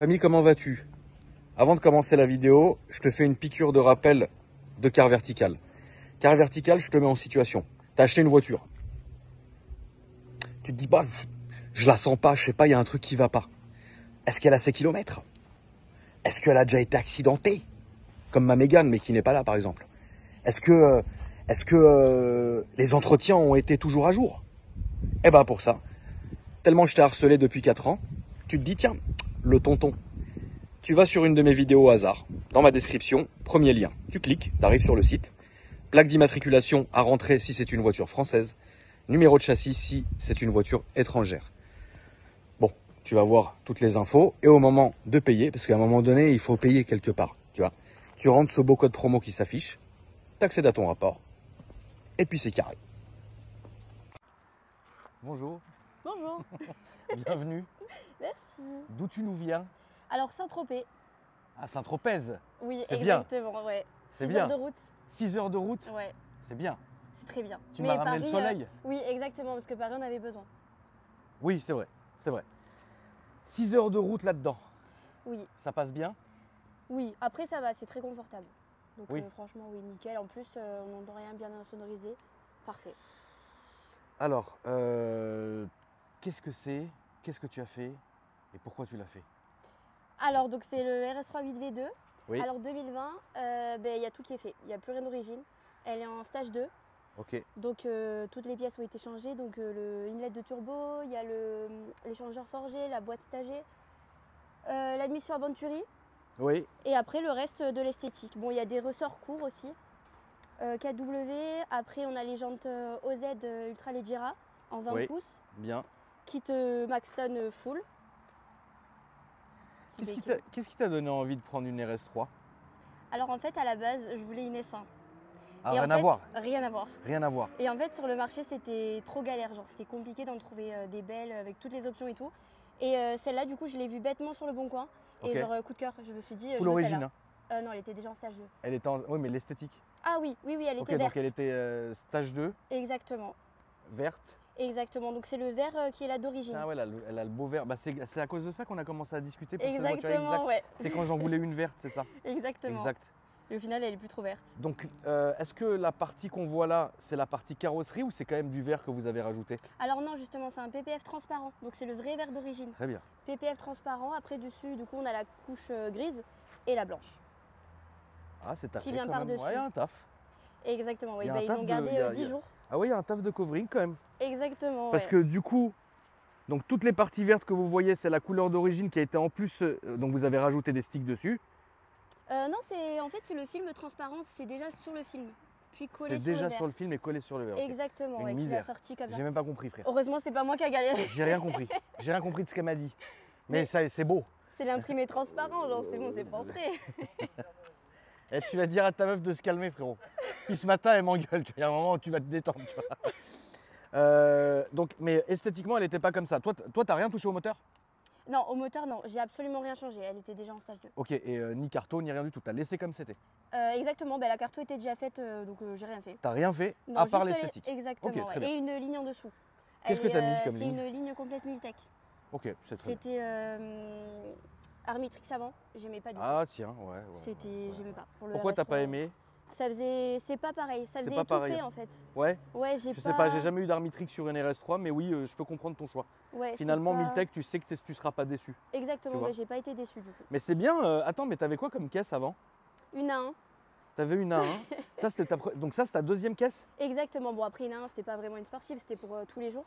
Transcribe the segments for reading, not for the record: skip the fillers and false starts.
Ami, comment vas-tu? Avant de commencer la vidéo, je te fais une piqûre de rappel de Car Vertical. Car Vertical, je te mets en situation. Tu as acheté une voiture. Tu te dis, bah, je la sens pas, je sais pas, il y a un truc qui va pas. Est-ce qu'elle a ses kilomètres? Est-ce qu'elle a déjà été accidentée? Comme ma Mégane, mais qui n'est pas là, par exemple. Est-ce que les entretiens ont été toujours à jour? Eh ben, pour ça, tellement je t'ai harcelé depuis 4 ans, tu te dis, tiens, le tonton. Tu vas sur une de mes vidéos au hasard, dans ma description, premier lien. Tu cliques, tu arrives sur le site. Plaque d'immatriculation à rentrer si c'est une voiture française. Numéro de châssis si c'est une voiture étrangère. Bon, tu vas voir toutes les infos et au moment de payer, parce qu'à un moment donné, il faut payer quelque part, tu vois. Tu rentres ce beau code promo qui s'affiche, tu accèdes à ton rapport et puis c'est carré. Bonjour. Bonjour. Bienvenue. Merci. D'où tu nous viens? Alors Saint-Tropez. À Saint-Tropez. Oui, c'est bien. exactement, ouais. C'est 6 bien. heures de route. 6 heures de route. Ouais, C'est bien. c'est très bien. Tu m'as ramené Paris, le soleil. oui, exactement, parce que Paris, on avait besoin. Oui, c'est vrai, c'est vrai. 6 heures de route là-dedans. Oui, Ça passe bien? oui. Après, ça va, c'est très confortable. Donc Oui. franchement, oui, nickel. En plus, on n'entend rien, bien sonorisé. Parfait. Alors, qu'est-ce que c'est? Qu'est-ce que tu as fait? Et pourquoi tu l'as fait? Alors, donc c'est le RS3 8V2. Oui. Alors 2020, il y a tout qui est fait. Il n'y a plus rien d'origine. Elle est en stage 2. Ok. Donc toutes les pièces ont été changées, donc le inlet de turbo, il y a l'échangeur forgé, la boîte stagée, l'admission à Venturi Oui. et après le reste de l'esthétique. Bon, il y a des ressorts courts aussi, KW, après on a les jantes OZ Ultra Leggera en 20 Oui. pouces, Bien. kit Maxton full. Petit béquet. Qu'est-ce qui t'a donné envie de prendre une RS3? Alors en fait à la base je voulais une S1. Ah, Et en rien à fait, voir. Rien à voir. Rien à voir. Et en fait, sur le marché, c'était trop galère. Genre, c'était compliqué d'en trouver des belles avec toutes les options et tout. Et celle-là, du coup, je l'ai vue bêtement sur le Bon Coin. Ok. Et genre, coup de cœur, je me suis dit, je Full veux origine, celle-là. hein. Non, elle était déjà en stage 2. Elle était en... Oui, mais l'esthétique. Ah oui, oui, oui, elle Ok, était verte. donc elle était stage 2, Exactement. verte. Exactement. Donc, c'est le vert qui est là d'origine. Ah ouais, elle a le beau vert. Bah, c'est à cause de ça qu'on a commencé à discuter pour cette voiture. Exactement, Exact. ouais. C'est quand j'en voulais une verte, c'est ça? Exactement. Exact. Et au final, elle est plus trop verte. Donc, est-ce que la partie qu'on voit là, c'est la partie carrosserie ou c'est quand même du verre que vous avez rajouté? Alors non, justement, c'est un PPF transparent. Donc, c'est le vrai vert d'origine. Très bien. PPF transparent. Après, dessus, du coup, on a la couche grise et la blanche. Ah, c'est taffé Qui vient quand même. par-dessus. Ouais, il y a un taf. Exactement, oui. Il y a un Ils taf l'ont de- gardé il y a- 10 jours. Ah oui, il y a un taf de covering quand même. Exactement, Parce ouais. que du coup, donc toutes les parties vertes que vous voyez, c'est la couleur d'origine qui a été en plus, donc vous avez rajouté des sticks dessus. Non, en fait, c'est le film transparent, c'est déjà sur le film, puis collé C'est sur le déjà verre. sur le film et collé sur le verre. ok. Exactement, Une ouais, qu'il a misère. sorti comme ça. J'ai même pas compris, frère. Heureusement, c'est pas moi qui a galéré. J'ai rien compris. J'ai rien compris de ce qu'elle m'a dit. Mais ça, c'est beau. C'est l'imprimé transparent, genre c'est bon, c'est français. Et tu vas dire à ta meuf de se calmer, frérot. Puis ce matin, elle m'engueule. Il y a un moment où tu vas te détendre. Tu vois. Donc, mais esthétiquement, elle n'était pas comme ça. Toi, t'as rien touché au moteur? Non, au moteur, non, j'ai absolument rien changé. Elle était déjà en stage 2. Ok, et ni carto, ni rien du tout. T'as laissé comme c'était. Exactement, la carte était déjà faite, donc j'ai rien fait. T'as rien fait Non, à part juste l'esthétique. Exactement, Ok, très ouais. bien. Et une ligne en dessous. Qu'est-ce que t'as mis comme C'est ligne une ligne complète Multech. Ok, c'est très bien. C'était Armitrix avant, j'aimais pas du tout. Ah tiens, ouais. C'était, j'aimais pas. Pour le Pourquoi t'as RS3, pas aimé? c'est pas pareil, ça C'est faisait pas étouffé pareil. en fait. Ouais. Ouais, Je sais pas, j'ai jamais eu d'Armitrix sur une RS3, mais oui, je peux comprendre ton choix. Ouais, Finalement, c'est pas- Miltech, tu sais que tu seras pas déçu. Exactement, tu vois. mais j'ai pas été déçue du coup. Mais c'est bien. Attends, mais t'avais quoi comme caisse avant? Une A1. T'avais une A1. Ça, c'était donc ça, c'est ta deuxième caisse? Exactement. Bon, après une A1, c'était pas vraiment une sportive, c'était pour tous les jours.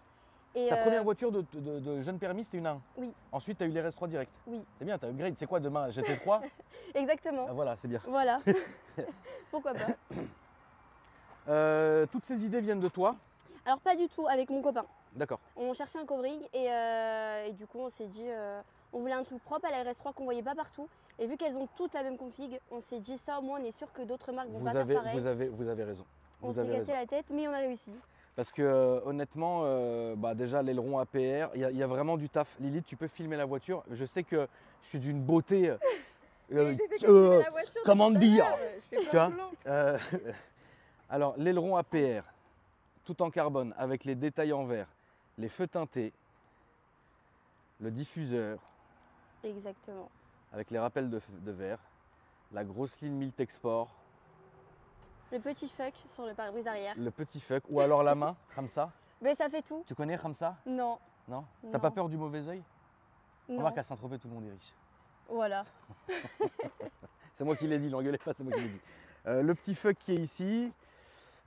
Et Ta première voiture de jeune permis, c'était une A1? Oui. Ensuite, tu as eu les RS3 direct? Oui. C'est bien, tu as upgrade. C'est quoi demain? GT3? Exactement. Ah, voilà, c'est bien. Voilà. Pourquoi pas. Toutes ces idées viennent de toi? Alors pas du tout, avec mon copain. D'accord. On cherchait un covering et du coup on s'est dit, on voulait un truc propre à la RS3 qu'on voyait pas partout. Et vu qu'elles ont toutes la même config, on s'est dit ça au moins on est sûr que d'autres marques vont pas faire pareil. Vous avez raison. On s'est cassé la tête mais on a réussi. Parce que honnêtement, déjà l'aileron APR, il y a vraiment du taf. Lilith, tu peux filmer la voiture. Je sais que je suis d'une beauté. Comment dire? Tu vois. Alors l'aileron APR, tout en carbone, avec les détails en verre, les feux teintés, le diffuseur, Exactement. avec les rappels de verre, la grosse ligne Miltexport, Le petit fuck sur le pare-brise arrière. le petit fuck, ou alors la main, Ramsa. Mais ça fait tout. Tu connais Ramsa? Non. Non? Non. T'as pas peur du mauvais œil? Non. Remarque qu'à Saint-Tropez, tout le monde est riche. Voilà. C'est moi qui l'ai dit, l'engueulez pas, c'est moi qui l'ai dit. Le petit fuck qui est ici,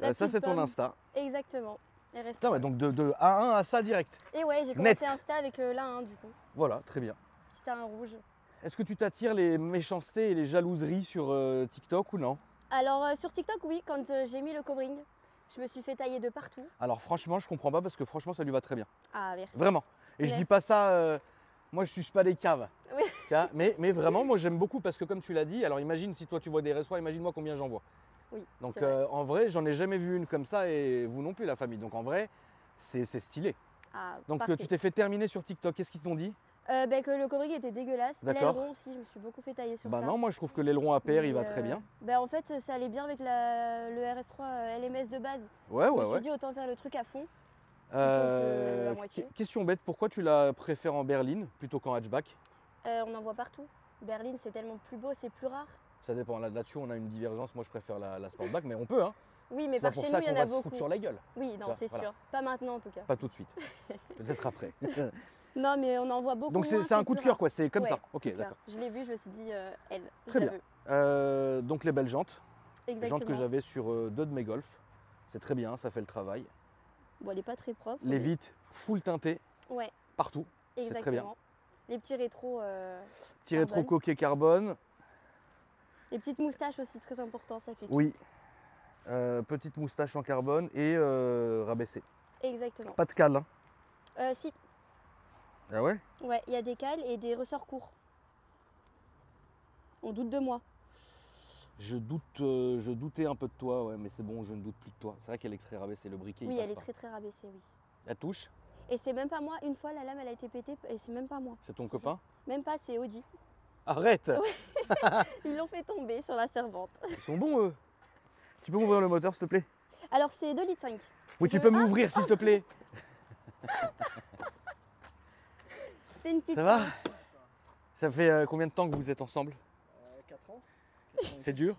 La ça petite c'est ton pomme. Insta. Exactement. Et reste. Putain, ouais, donc de A1 à ça direct. Et ouais, j'ai Net. commencé Insta avec l'A1 du coup. Voilà, très bien. Petit A1 rouge. Est-ce que tu t'attires les méchancetés et les jalouseries sur TikTok ou non? Alors sur TikTok, oui, quand j'ai mis le covering, je me suis fait tailler de partout. Alors franchement, je comprends pas parce que franchement, ça lui va très bien. Ah, merci. Vraiment. Et je Merci. dis pas ça, moi je suce pas des caves. Oui. Tu vois, mais vraiment, moi j'aime beaucoup parce que comme tu l'as dit, alors imagine si toi tu vois des restaurants, imagine-moi combien j'en vois. Oui. Donc c'est vrai. en vrai, j'en ai jamais vu une comme ça et vous non plus la famille. Donc en vrai, c'est stylé. Ah, Donc parfait. tu t'es fait terminer sur TikTok, qu'est-ce qu'ils t'ont dit? Que le covering était dégueulasse. D'accord. L'aileron aussi, je me suis beaucoup fait tailler sur Bah ça. non, moi je trouve que l'aileron APR il va Mais, très bien. En fait, ça allait bien avec le RS3 LMS de base. Ouais, Je ouais, me suis ouais. dit autant faire le truc à fond. à Euh, moitié. question bête, pourquoi tu la préfères en berline plutôt qu'en hatchback? On en voit partout. Berline, c'est tellement plus beau, c'est plus rare. Ça dépend, là-dessus on a une divergence, moi je préfère la Sportback, mais on peut, hein. Oui, mais C'est pas par pour chez ça nous, il y qu'on en a va se beaucoup. foutre sur la gueule. Oui, non, Ça, c'est voilà. sûr. Pas maintenant en tout cas. Pas tout de suite, peut-être après. Non, mais on en voit beaucoup. Donc moins, c'est un coup de plus cœur rare. quoi, c'est comme Ouais, ça. Ok, coup de cœur. d'accord. Je l'ai vu, je me suis dit, elle, Très je la bien. veux. Donc les belles jantes. Les Exactement. jantes que j'avais sur deux de mes Golf. C'est très bien, ça fait le travail. Bon, elle n'est pas très propre. Les mais- vitres full teintées Ouais, partout. très bien. exactement. Les petits rétros. Petit rétro Carbone. coquet carbone. Les petites moustaches aussi, très important, ça fait tout. Oui. Petite moustache en carbone et rabaissée. Exactement. Pas de cale. Hein. Si, Ah ouais? ouais, il y a des cales et des ressorts courts. On doute de moi. Je doutais un peu de toi, ouais, mais c'est bon, je ne doute plus de toi. C'est vrai qu'elle est très rabaissée, le briquet. Oui, il passe elle est pas. très très rabaissée, oui. La touche, Et c'est même pas moi, une fois la lame elle a été pétée et c'est même pas moi. c'est ton copain? Même pas, c'est Audi. Arrête! Ils l'ont fait tomber sur la servante. Ils sont bons eux. Tu peux m'ouvrir le moteur s'il te plaît? Alors c'est 2,5 litres. Oui, tu Je- peux me l'ouvrir s'il te plaît. C'était une petite Ça va? feinte. Ça fait combien de temps que vous êtes ensemble? 4 ans. C'est dur?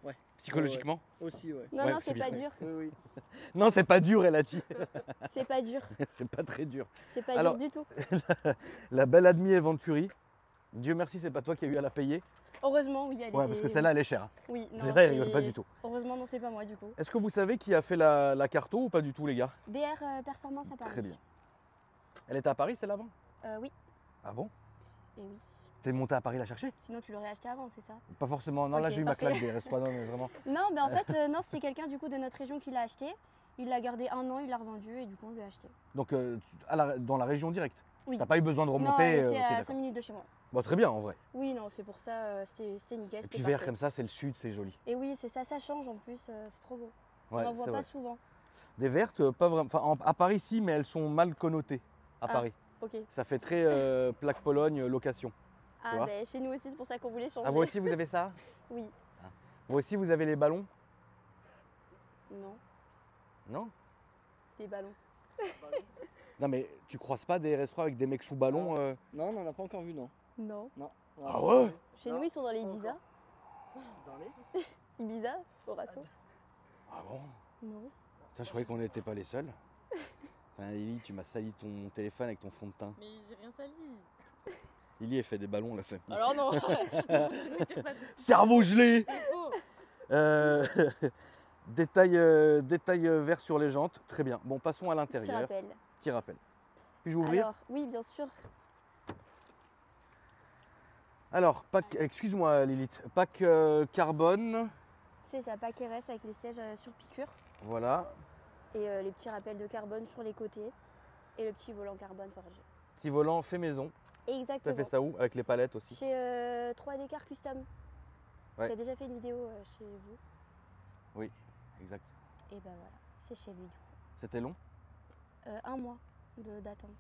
Ouais. Psychologiquement? Aussi, ouais. Non, Ouais, non, c'est c'est pas bien. dur. Oui, oui. Non, c'est pas dur, elle a dit. C'est pas dur. C'est pas très dur. C'est pas Alors- dur du tout. La belle Admi Venturi. Dieu merci, c'est pas toi qui as eu à la payer. Heureusement, oui, elle Ouais, était... parce que celle-là, elle est chère. hein. Oui, non, Celle-là, elle c'est- rigole pas du tout. Heureusement, non, c'est pas moi du coup. Est-ce que vous savez qui a fait la carto ou pas du tout, les gars? BR Performance à Paris. Très bien. Elle était à Paris, celle-là avant? Oui, Ah bon? et oui. T'es monté à Paris la chercher? Sinon, tu l'aurais acheté avant, c'est ça? Pas forcément. Non, là, Ok, j'ai eu ma parfait. claque des restos. Non, mais vraiment. Non, en fait, non, c'est quelqu'un du coup de notre région qui l'a acheté. Il l'a gardé 1 an, il l'a revendu et du coup, on lui a acheté. Donc, dans la région directe? Oui. T'as pas eu besoin de Non, remonter? elle était ok, à d'accord. 5 minutes de chez moi. Bon, très bien, en vrai. Oui, non, c'est pour ça, c'était nickel. Et c'était puis vert parfait. comme ça, c'est le sud, c'est joli. Et oui, c'est ça, ça change en plus, c'est trop beau. Ouais, on n'en voit c'est pas vrai. souvent. Des vertes, pas vraiment. Enfin, à Paris, si, mais elles sont mal connotées. À Ah. Paris. Ok. Ça fait très plaque Pologne, location. Ah, vois ben chez nous aussi, c'est pour ça qu'on voulait changer. Ah, vous aussi, vous avez ça? Oui. Vous aussi, vous avez les ballons? Non, Non? des ballons. Non, mais tu croises pas des restaurants avec des mecs sous ballon Non, on n'en a pas encore vu, non. Non. Non. On Ah a- ouais? Chez Non, nous, ils sont dans les pas Ibiza. Dans les... Ibiza, Horacio. Ah bon? Non. Ça, je croyais qu'on n'était pas les seuls. Putain, Lily, tu m'as sali ton téléphone avec ton fond de teint. Mais j'ai rien sali. Lily, elle fait des ballons, la famille. Alors non, je retire ça. Cerveau gelé! C'est faux. Détail vert sur les jantes, très bien. Bon, passons à Petit l'intérieur. rappel. Petit rappel. Puis-je ouvrir? Alors, oui, bien sûr. Alors, pack, excuse-moi Lilith, pack carbone, C'est ça, pack RS avec les sièges sur piqûre. voilà. Et les petits rappels de carbone sur les côtés. Et le petit volant carbone forgé. Petit volant fait maison. Tu as Exactement. fait ça où? Avec les palettes aussi. Chez 3D Car Custom. Ouais. J'ai déjà fait une vidéo chez vous. Oui, exact. Et ben voilà, c'est chez lui du coup. C'était long? 1 mois d'attente.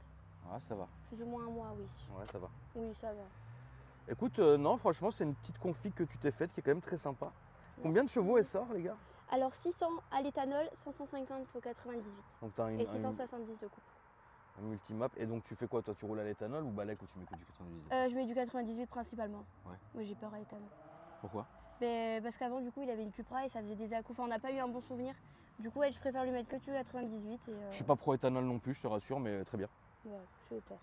Ah, ça va. Plus ou moins 1 mois, oui. Ouais, ça va. Oui, ça va. Écoute, non, franchement, c'est une petite config que tu t'es faite qui est quand même très sympa. Combien de chevaux elle sort, les gars? Alors 600 à l'éthanol, 550 au 98. Donc, t'as Et 670 de couple. Un multimap. Et donc tu fais quoi toi? Tu roules à l'éthanol ou balèque ou tu mets que du 98? Je mets du 98 principalement. Ouais. Moi j'ai peur à l'éthanol. Pourquoi? Parce qu'avant du coup il avait une Cupra et ça faisait des à-coups. Enfin on n'a pas eu un bon souvenir. Du coup je préfère lui mettre que du 98. Je suis pas pro éthanol non plus, je te rassure, mais très bien. Ouais, j'ai peur.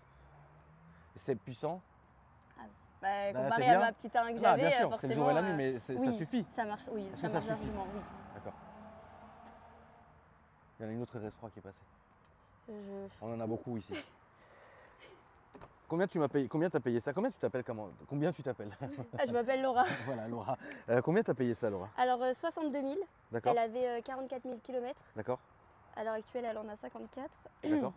C'est puissant? Ah, bah, Bah, comparé t'es à bien. ma petite 1 que Ah, j'avais, bien sûr, c'est forcément. le jour et la nuit, mais oui, ça suffit. Ça marche, oui, Est-ce ça que ça marche suffit? largement, oui. D'accord. Il y en a une autre RS3 qui est passée. Je- On en a beaucoup ici. Combien tu m'as payé? Combien t'as payé ça? Combien tu t'appelles? Combien tu t'appelles? Ah, je m'appelle Laura. Voilà, Laura. Combien t'as payé ça, Laura? Alors 62 000, D'accord. elle avait 44 000 km. D'accord. À l'heure actuelle, elle en a 54. D'accord.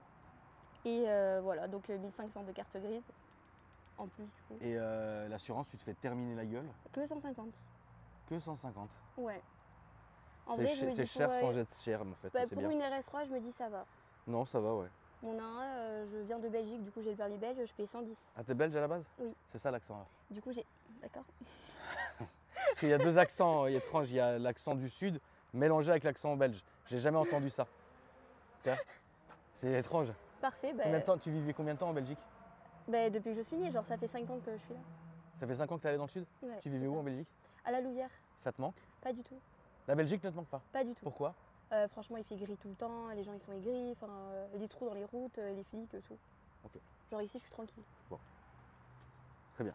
Et voilà, donc 1500 de carte grise en plus du coup. Et l'assurance, tu te fais terminer la gueule? Que 150. Que 150. Ouais. En vrai, je me dis C'est cher pour, sans être cher, en fait. bah, c'est pour bien. une RS3, je me dis ça va. Non, ça va, ouais. Mon A1, je viens de Belgique, du coup j'ai le permis belge, je paye 110. Ah, t'es belge à la base? Oui. C'est ça l'accent là. Du coup j'ai. D'accord. Parce qu'il y a deux accents étranges. Il y a l'accent du sud mélangé avec l'accent belge. J'ai jamais entendu ça. Tu vois? C'est étrange. Parfait. Combien de temps, tu vivais combien de temps en Belgique? Depuis que je suis née, genre ça fait 5 ans que je suis là. Ça fait 5 ans que tu es allé dans le sud? Ouais, Tu vivais c'est où ça. en Belgique? À la Louvière. Ça te manque? Pas du tout. La Belgique ne te manque pas? Pas du tout. Pourquoi? Franchement, il fait gris tout le temps, les gens ils sont aigris, enfin, les trous dans les routes, les flics, tout. Ok. Genre ici, je suis tranquille. Très bien.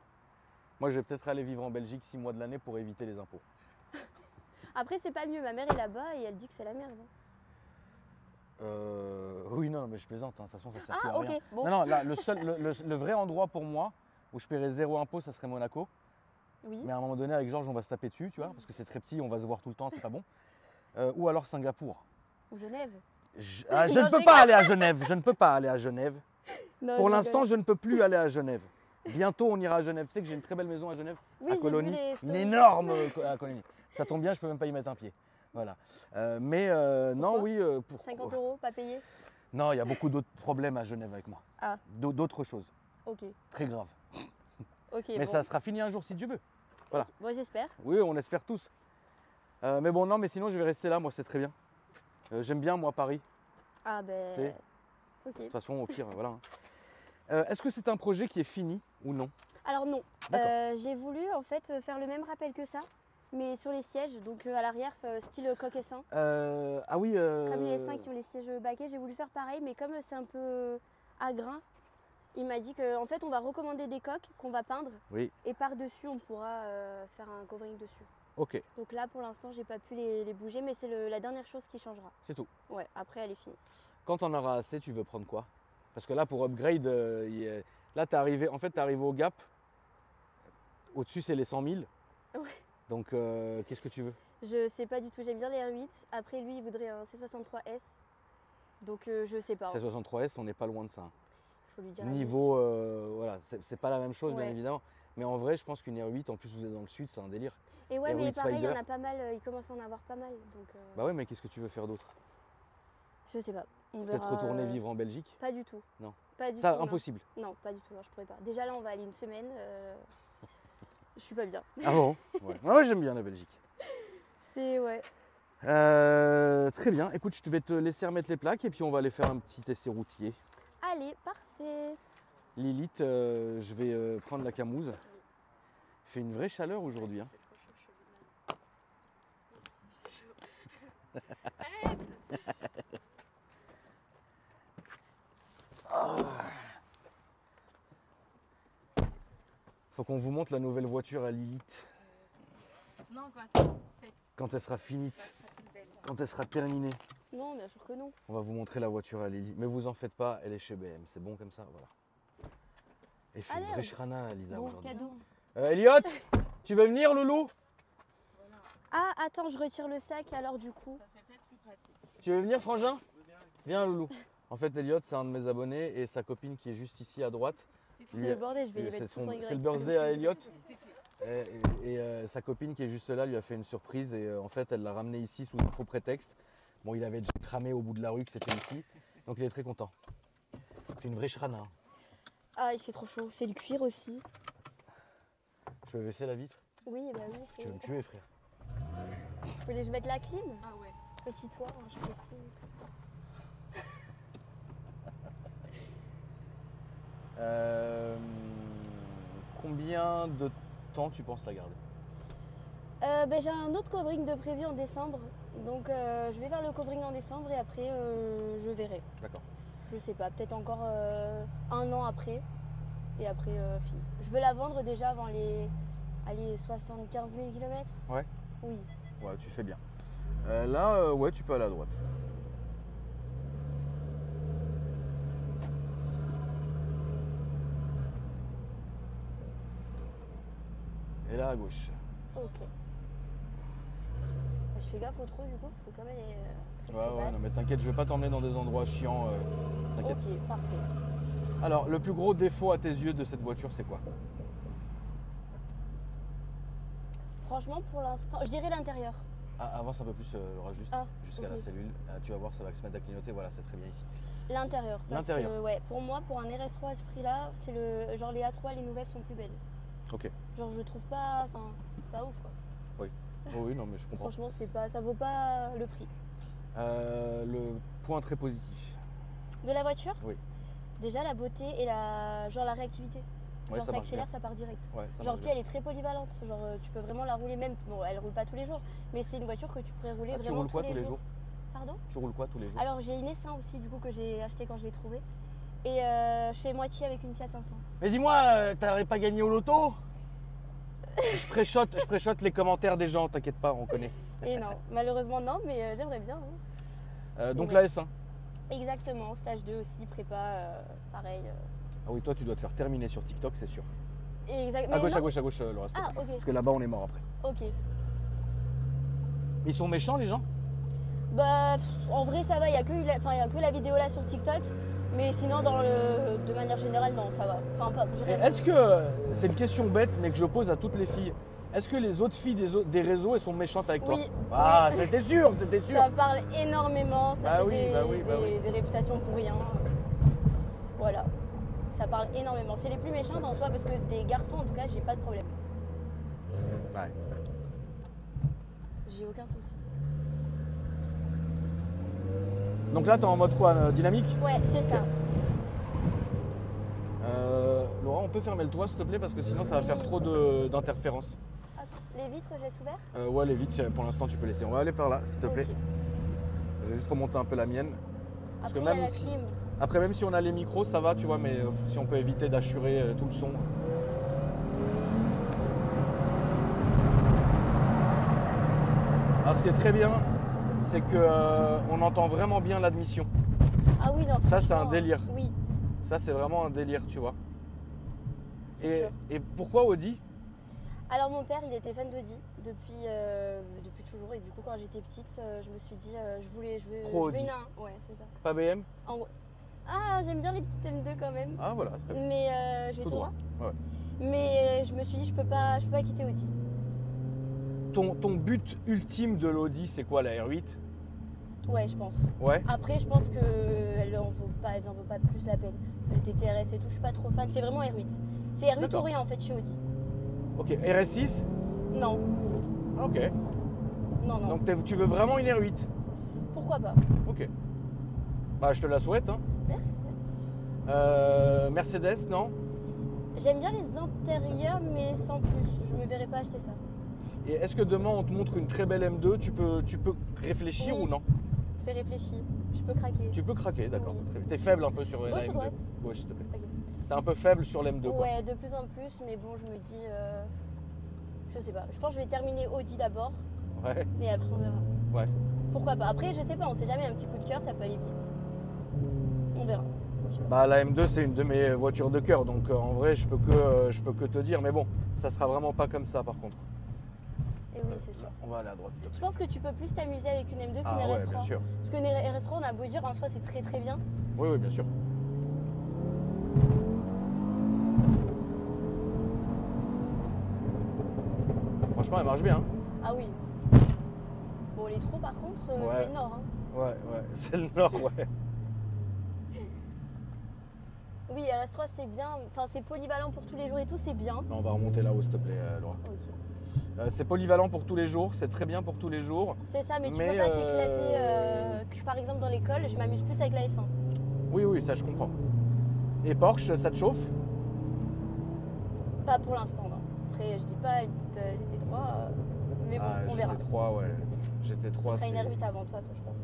Moi, je vais peut-être aller vivre en Belgique 6 mois de l'année pour éviter les impôts. Après, c'est pas mieux. Ma mère est là-bas et elle dit que c'est la merde. Oui, non, mais je plaisante. Hein. De toute façon, ça sert plus Ah, à ok. rien. Bon. Non, non, là, le vrai endroit pour moi où je paierais zéro impôt, ça serait Monaco. Oui. Mais à un moment donné, avec Georges, on va se taper dessus, tu vois, parce que c'est très petit, on va se voir tout le temps, c'est pas bon. Ou alors Singapour. Ou Genève. Je Non, ne je peux rigole. pas aller à Genève. Je ne peux pas aller à Genève. Non, Pour je l'instant, rigole. je ne peux plus aller à Genève. Bientôt, on ira à Genève. Tu sais que j'ai une très belle maison à Genève, Oui, à j'ai Colonie. vu les Une stories. énorme à Colonie. Ça tombe bien, je peux même pas y mettre un pied. Voilà. Non, Pourquoi oui. Pour... 50 € pas payé. Non, il y a beaucoup d'autres problèmes à Genève avec moi. Ah. D'autres choses. Ok. Très graves. Ok. Mais bon. ça sera fini un jour si Dieu veut. voilà. Ok. Bon, j'espère. Oui, on espère tous. Mais bon, non, mais sinon, je vais rester là. Moi, c'est très bien. J'aime bien, moi, Paris. Ah ben. Tu sais. Ok. De toute façon, au pire, voilà. Est-ce que c'est un projet qui est fini ou non? Alors non. D'accord. J'ai voulu en fait faire le même rappel que ça, mais sur les sièges, donc à l'arrière, style coque S1. Ah oui. Comme les S1 qui ont les sièges baquets, j'ai voulu faire pareil, mais comme c'est un peu à grain, il m'a dit qu'en fait on va recommander des coques qu'on va peindre Oui, et par-dessus on pourra faire un covering dessus. ok, Donc là pour l'instant j'ai pas pu les bouger, mais c'est la dernière chose qui changera. c'est tout. Ouais, après elle est finie. Quand on aura assez, tu veux prendre quoi? Parce que là, pour upgrade, là, t'es arrivé, en fait, t'es arrivé au gap. Au-dessus, c'est les 100 000. Ouais. Donc, qu'est-ce que tu veux? Je sais pas du tout, j'aime bien les R8. Après lui il voudrait un C63S. Donc je sais pas. C'est 63S, on n'est pas loin de ça. Faut lui dire. à lui. Niveau, voilà, c'est pas la même chose, bien Ouais. évidemment. Mais en vrai, je pense qu'une R8, en plus, vous êtes dans le sud, c'est un délire. Et ouais, R8 mais pareil, il y en Spider. a pas mal, il commence à en avoir pas mal. Donc Bah ouais, mais qu'est-ce que tu veux faire d'autre? je sais pas. On Peut-être verra. retourner vivre en Belgique? Pas du tout. Non. Pas du Ça, tout. non. impossible. Non, pas du tout, non, je pourrais pas. Déjà là, on va aller une semaine. Je suis pas bien. Ah bon? Ouais, ouais, j'aime bien la Belgique. C'est ouais. Très bien. Écoute, je vais te laisser remettre les plaques et puis on va aller faire un petit essai routier. Allez, parfait. Lilith, je vais prendre la camouze. Il fait une vraie chaleur aujourd'hui. Hein. Faut qu'on vous montre la nouvelle voiture à Lilith. Non, quoi, ça fait Quand elle sera finite, toute belle. quand elle sera terminée, Non, bien sûr que non. on va vous montrer la voiture à Lily. Mais vous en faites pas, elle est chez BM. C'est bon comme ça, voilà. Elle fait Ah, une vraie merde. shrana, Lisa, Bon, aujourd'hui. cadeau. Elliot, tu veux venir, Loulou? Ah, attends, je retire le sac alors du coup. Ça serait peut-être plus pratique. Tu veux venir, Frangin? Viens, Loulou. En fait, Elliot, c'est un de mes abonnés et sa copine qui est juste ici à droite. C'est le bordel, je vais les C'est mettre tous en Y. c'est le birthday à Elliot. C'est Sa copine qui est juste là lui a fait une surprise et en fait, elle l'a ramené ici sous un faux prétexte. Bon, il avait déjà cramé au bout de la rue que c'était ici. Donc, il est très content. Il fait une vraie shrana. Hein. Ah, il fait trop chaud. C'est le cuir aussi. Je peux baisser la vitre? Oui, bah oui. Tu veux me tuer, frère? Vous voulez que je mette la clim? Ah ouais. Petit toit, hein, je précise. Combien de temps tu penses la garder? J'ai un autre covering de prévu en décembre. Donc je vais faire le covering en décembre et après je verrai. D'accord. Je sais pas, peut-être encore un an après. Et après fini. Je veux la vendre déjà avant les 75 000 km. Ouais. Oui. Ouais, tu fais bien. Là, ouais, tu peux aller à droite. Et là à gauche. Ok. Je fais gaffe au trou du coup parce que comme elle est très Ouais, ouais, basse. non mais t'inquiète, je vais pas t'emmener dans des endroits chiants. T'inquiète. Ok, parfait. Alors, le plus gros défaut à tes yeux de cette voiture, c'est quoi? Franchement, pour l'instant, je dirais l'intérieur. Ah, avance un peu plus, Laura, juste Ah, jusqu'à ok. la cellule. Tu vas voir, ça va se mettre à clignoter. Voilà, c'est très bien ici. L'intérieur. Parce L'intérieur. que, ouais, pour moi, pour un RS3 à ce prix-là, c'est le genre les A3, les nouvelles sont plus belles. Ok. Genre je trouve pas, enfin, c'est pas ouf quoi. Oh oui, non, mais je comprends. Franchement, c'est pas, ça vaut pas le prix. Le point très positif. De la voiture, Oui. déjà la beauté et la réactivité. Ouais, Genre ça marche bien. t'accélères, ça part direct. Ouais, ça Genre marche puis bien. elle est très polyvalente. Genre tu peux vraiment la rouler même. Bon, elle roule pas tous les jours, mais c'est une voiture que tu pourrais rouler Ah, tu vraiment roules quoi tous les jours? Pardon? Tu roules quoi tous les jours? Alors j'ai une Essain aussi du coup que j'ai acheté quand je l'ai trouvée. Et je fais moitié avec une Fiat 500. Mais dis-moi, t'aurais pas gagné au loto? Je préchote les commentaires des gens, t'inquiète pas, on connaît. Et non, malheureusement non, mais j'aimerais bien. Hein. Donc Ouais. la S1. Exactement, stage 2 aussi, prépa, pareil. Ah oui, toi tu dois te faire terminer sur TikTok, c'est sûr. Exactement. À gauche, le reste. Ah ok, Parce que là-bas on est mort après. ok. Ils sont méchants les gens? Bah en vrai ça va, il n'y a que la vidéo là sur TikTok. Mais sinon de manière générale non, ça va. Enfin pas, j'ai Et rien est-ce que, c'est une question bête mais que je pose à toutes les filles, est-ce que les autres filles des réseaux elles sont méchantes avec toi? Oui. Ah, c'était sûr, c'était sûr. Ça parle énormément, ça Bah fait oui, bah oui, bah oui. des réputations pour rien. Voilà. Ça parle énormément. C'est les plus méchantes en soi parce que des garçons en tout cas j'ai pas de problème. Ouais. J'ai aucun souci. Donc là t'es en mode quoi, dynamique? Ouais, c'est ça. Laura, on peut fermer le toit s'il te plaît parce que sinon ça va faire trop d'interférences. Hop, les vitres, je laisse ouvertes. Ouais, les vitres pour l'instant tu peux laisser. On va aller par là s'il te plaît. Ok. Je vais juste remonter un peu la mienne. Parce Après que il y a même la si- clim. Après même si on a les micros ça va tu vois, mais si on peut éviter d'assurer tout le son. Alors ce qui est très bien, c'est que on entend vraiment bien l'admission. Ah oui, non, Ça, c'est un franchement, délire. Oui, Ça c'est vraiment un délire, tu vois. c'est sûr. Et pourquoi Audi? Alors mon père, il était fan d'Audi depuis toujours et du coup quand j'étais petite, je me suis dit je Pro veux Audi. une 1. Ouais, c'est ça. Pas BM? En gros. Ah, j'aime bien les petites M2 quand même. Ah voilà, très bien. Mais je vais Tout tout droit. droit. Ouais. Mais je me suis dit je peux pas quitter Audi. Ton but ultime de l'Audi c'est quoi, la R8? Ouais, je pense. Ouais. Après, je pense qu'elle en vaut pas plus la peine. Le TTRS et tout, je suis pas trop fan. C'est vraiment R8. C'est R8 ou D'accord. rien en fait chez Audi. Ok, RS6? Non, Ok. non. Donc tu veux vraiment une R8? Pourquoi pas? Ok. Bah je te la souhaite. Hein. Merci. Mercedes, non? J'aime bien les intérieurs, mais sans plus. Je me verrais pas acheter ça. Et est-ce que demain on te montre une très belle M2, tu peux réfléchir Oui. ou non? C'est réfléchi. Je peux craquer. Tu peux craquer, d'accord. Oui. Très bien. T'es faible un peu sur la Gauche ou M2? droite? Gauche, s'il te plaît. Ok. T'es un peu faible sur l'M2 quoi. Ouais, de plus en plus, mais bon, je me dis. Je sais pas. Je pense que je vais terminer Audi d'abord, Ouais. et après on verra. Ouais. Pourquoi pas? Après, je sais pas, on sait jamais, un petit coup de cœur, ça peut aller vite. On verra. Je sais pas. Bah la M2 c'est une de mes voitures de cœur, donc en vrai je peux que te dire, mais bon, ça sera vraiment pas comme ça par contre. Et oui, c'est sûr. On va aller à droite. s'il te Je plaît. pense que tu peux plus t'amuser avec une M2 qu'une Ah ouais, RS3. bien sûr. Parce qu'une RS3, on a beau dire en soi, c'est très très bien. Oui, oui, bien sûr. Franchement, elle marche bien. Hein. Ah oui. Bon, les trous par contre, Ouais. c'est le nord. Hein. Ouais, ouais, c'est le nord, ouais. Oui, RS3, c'est bien. Enfin, c'est polyvalent pour tous les jours et tout, c'est bien. Là, on va remonter là-haut, s'il te plaît, Laura. Ok. C'est polyvalent pour tous les jours, c'est très bien pour tous les jours. C'est ça, mais tu Mais, peux pas t'éclater. Par exemple, dans l'école, je m'amuse plus avec la S1. Oui, oui, ça je comprends. Et Porsche, ça te chauffe? Pas pour l'instant, non. Après, je dis pas une petite GT3, mais bon, on verra. GT3, ouais. Ce GT3, sera une c'est... R8 avant, de toute façon, je pense.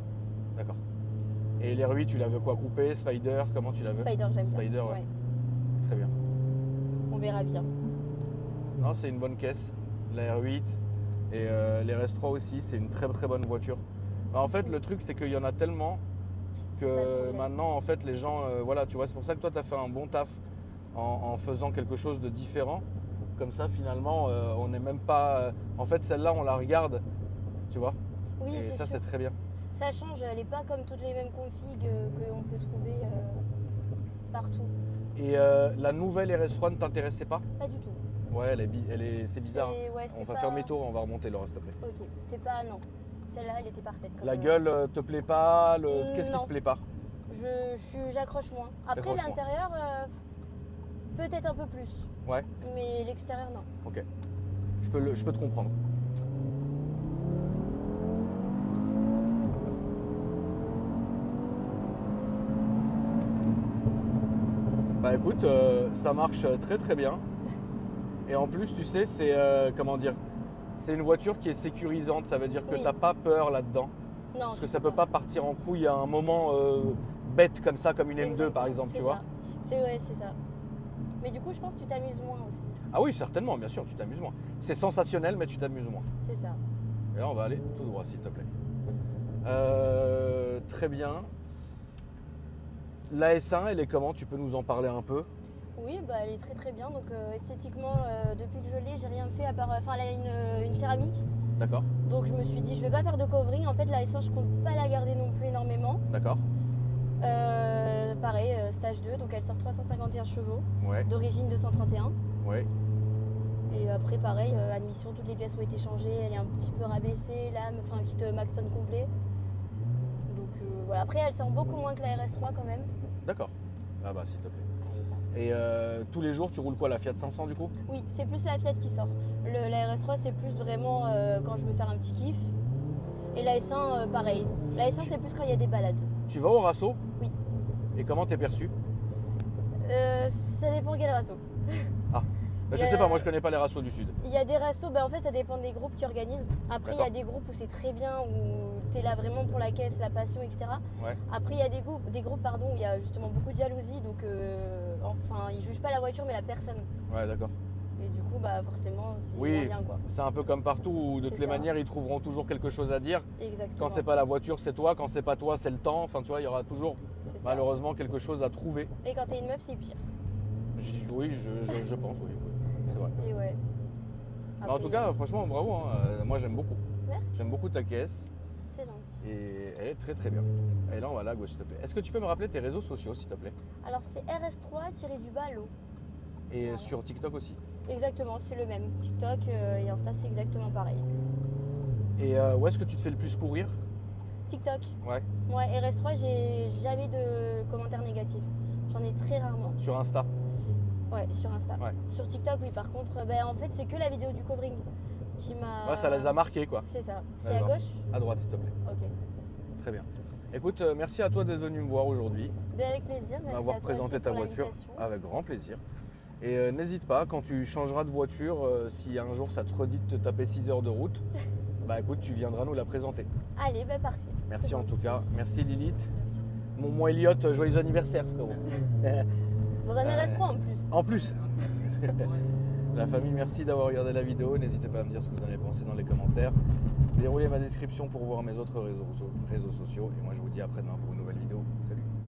D'accord. Et l'R8, tu l'avais quoi, coupé, Spider, comment tu l'avais? Spider, j'aime bien. Spider, ouais. Très bien. On verra bien. Non, c'est une bonne caisse, la R8. Et les RS3 aussi, c'est une très très bonne voiture. Bah, en fait, le truc, c'est qu'il y en a tellement C'est ça, le que problème. maintenant, en fait, les gens, voilà, tu vois, c'est pour ça que toi, tu as fait un bon taf en faisant quelque chose de différent. Comme ça, finalement, on n'est même pas... en fait, celle-là, on la regarde, tu vois. Oui, Et c'est ça, sûr. c'est très bien. Ça change, elle n'est pas comme toutes les mêmes configs qu'on peut trouver partout. Et la nouvelle RS3 ne t'intéressait pas? Pas du tout. Ouais, c'est bizarre. Ouais, On c'est va pas... faire demi-tour, on va remonter le reste, s'il te plaît. Ok, c'est pas... Non. Celle-là, elle était parfaite. Comme, La gueule te plaît pas? Qu'est-ce qui non. te plaît pas? J'accroche moins. Après, T'accroches moins. l'intérieur, peut-être un peu plus. Ouais, Mais l'extérieur, non. ok. Je peux te comprendre. Bah écoute, ça marche très très bien. Et en plus, tu sais, c'est comment dire, c'est une voiture qui est sécurisante. Ça veut dire que Oui. t'as pas peur là-dedans. Non, Parce que tu ça peux peut pas partir en couille à un moment bête comme ça, comme une M2 par Exactement, exemple, c'est tu vois. ça. C'est ça. Mais du coup, je pense que tu t'amuses moins aussi. Ah oui, certainement, bien sûr, tu t'amuses moins. C'est sensationnel, mais tu t'amuses moins. C'est ça. Et là, on va aller tout droit, s'il te plaît. Très bien. La S1, elle est comment? Tu peux nous en parler un peu? Oui, bah, elle est très très bien. Donc esthétiquement, depuis que je l'ai, j'ai rien fait à part... Enfin, elle a une céramique. D'accord, Donc je me suis dit, je vais pas faire de covering. En fait, la S1, je compte pas la garder non plus énormément. d'accord. Pareil, stage 2, donc elle sort 351 chevaux, Ouais, d'origine 231. ouais. Et après, pareil, admission, toutes les pièces ont été changées, elle est un petit peu rabaissée, lame, enfin kit Maxon complet. Donc voilà, après elle sort beaucoup moins que la RS3 quand même. D'accord. Ah bah, s'il te plaît. Et tous les jours, tu roules quoi, la Fiat 500 du coup? Oui, c'est plus la Fiat qui sort. La RS3 c'est plus vraiment quand je veux faire un petit kiff. Et la S1 pareil. La S1 c'est plus quand il y a des balades. Tu vas au Rasso? Oui. Et comment t'es perçu? Ça dépend quel rasso. Je sais pas, moi je connais pas les Rassos du Sud. Il y a des rassos, en fait ça dépend des groupes qui organisent. Après il y a des groupes où c'est très bien, où tu es là vraiment pour la caisse, la passion, etc. Ouais. Après il y a des groupes où il y a justement beaucoup de jalousie, donc enfin ils jugent pas la voiture mais la personne. Ouais, d'accord. Et du coup forcément c'est Oui. moins bien quoi. C'est un peu comme partout où de C'est toutes les ça. manières ils trouveront toujours quelque chose à dire. Exactement. Quand c'est pas la voiture, c'est toi. Quand c'est pas toi, c'est le temps. Enfin, tu vois, il y aura toujours C'est ça. malheureusement quelque chose à trouver. Et quand t'es une meuf c'est pire. Oui, je pense, oui. C'est vrai. Et ouais. Mais en tout cas, franchement, bravo. Hein. Moi, j'aime beaucoup. merci. J'aime beaucoup ta caisse C'est gentil. et elle est très très bien. Et là, on va là à gauche, s'il te plaît. Est-ce que tu peux me rappeler tes réseaux sociaux, s'il te plaît? Alors c'est RS3-l'eau. Et Voilà. sur TikTok aussi. Exactement, c'est le même. TikTok et Insta c'est exactement pareil. Et où est-ce que tu te fais le plus courir? TikTok. Ouais. Ouais, RS3, j'ai jamais de commentaires négatifs. J'en ai très rarement. Sur Insta. Ouais, sur Insta. Ouais. Sur TikTok, oui, par contre, en fait, c'est que la vidéo du covering qui m'a. Ouais, ça les a marqués, quoi. C'est ça. C'est à D'accord. gauche? À droite, s'il te plaît. Ok. Très bien. Écoute, merci à toi d'être venu me voir aujourd'hui, Ben, avec plaisir. Merci m'avoir à toi présenté aussi ta pour voiture. l'invitation. Avec grand plaisir. Et n'hésite pas, quand tu changeras de voiture, si un jour ça te redit de te taper 6 heures de route, bah écoute, tu viendras nous la présenter. Allez, ben parfait. Merci C'est en tout gentil. cas. Merci Lilith. Mon Elliot, joyeux anniversaire, frérot. Dans un RS3 en plus. En plus. La famille, merci d'avoir regardé la vidéo. N'hésitez pas à me dire ce que vous en avez pensé dans les commentaires. Déroulez ma description pour voir mes autres réseaux sociaux. Et moi, je vous dis à après-demain pour une nouvelle vidéo. Salut.